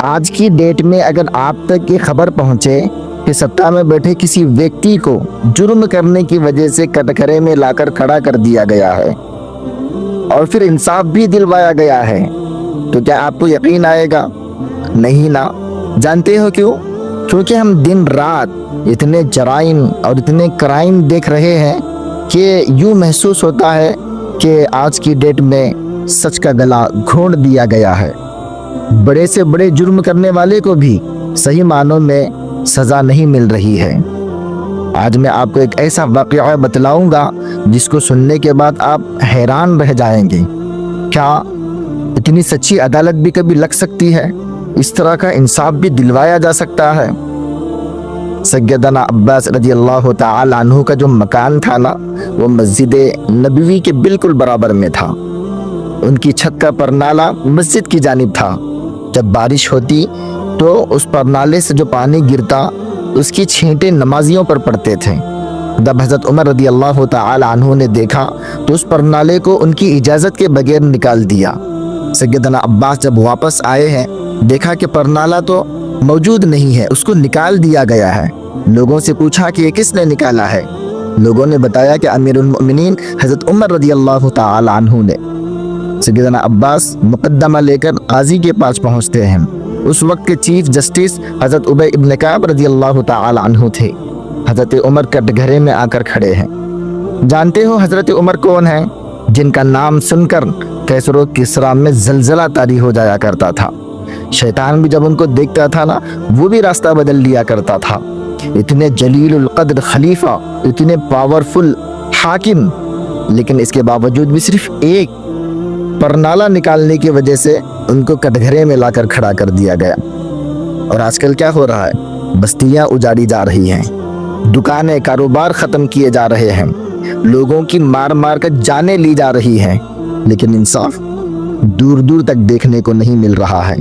آج کی ڈیٹ میں اگر آپ تک یہ خبر پہنچے کہ سطح میں بیٹھے کسی ویکتی کو جرم کرنے کی وجہ سے کٹگرے میں لا کر کھڑا کر دیا گیا ہے اور پھر انصاف بھی دلوایا گیا ہے، تو کیا آپ کو یقین آئے گا؟ نہیں نا۔ جانتے ہو کیوں؟ کیونکہ ہم دن رات اتنے جرائم اور اتنے کرائم دیکھ رہے ہیں کہ یوں محسوس ہوتا ہے کہ آج کی ڈیٹ میں سچ کا گلا گھونٹ دیا گیا ہے۔ بڑے سے بڑے جرم کرنے والے کو بھی صحیح معنوں میں سزا نہیں مل رہی ہے۔ آج میں آپ کو ایک ایسا واقعہ بتلاؤں گا جس کو سننے کے بعد آپ حیران رہ جائیں گے۔ کیا اتنی سچی عدالت بھی کبھی لگ سکتی ہے؟ اس طرح کا انصاف بھی دلوایا جا سکتا ہے؟ سیدنا عباس رضی اللہ تعالی عنہ کا جو مکان تھا نا، وہ مسجد نبوی کے بالکل برابر میں تھا۔ ان کی چھت کا پرنالہ مسجد کی جانب تھا۔ جب بارش ہوتی تو اس پرنالے سے جو پانی گرتا اس کی چھینٹیں نمازیوں پر پڑتے تھے۔ جب حضرت عمر رضی اللہ تعالی عنہ نے دیکھا تو اس پرنالے کو ان کی اجازت کے بغیر نکال دیا۔ سیدنا عباس جب واپس آئے ہیں، دیکھا کہ پرنالہ تو موجود نہیں ہے، اس کو نکال دیا گیا ہے۔ لوگوں سے پوچھا کہ یہ کس نے نکالا ہے؟ لوگوں نے بتایا کہ امیر المؤمنین حضرت عمر رضی اللہ تعالی عنہ نے۔ سیدنا عباس مقدمہ لے کر قاضی کے پاس پہنچتے ہیں۔ اس وقت کے چیف جسٹس حضرت ابی ابن کعب رضی اللہ تعالی عنہ تھے۔ حضرت عمر کٹگھرے میں آ کر کھڑے ہیں۔ جانتے ہو حضرت عمر کون ہیں؟ جن کا نام سن کر کیسر و کسریٰ میں زلزلہ طاری ہو جایا کرتا تھا۔ شیطان بھی جب ان کو دیکھتا تھا نا، وہ بھی راستہ بدل لیا کرتا تھا۔ اتنے جلیل القدر خلیفہ، اتنے پاورفل حاکم، لیکن اس کے باوجود بھی صرف ایک پرنالہ نکالنے کی وجہ سے ان کو کٹگھرے میں لا کر کھڑا کر دیا گیا۔ اور آج کل کیا ہو رہا ہے؟ بستیاں اجاڑی جا رہی ہیں، دکانیں، کاروبار ختم کیے جا رہے ہیں، لوگوں کی مار مار کر جانیں لی جا رہی ہیں، لیکن انصاف دور دور تک دیکھنے کو نہیں مل رہا ہے۔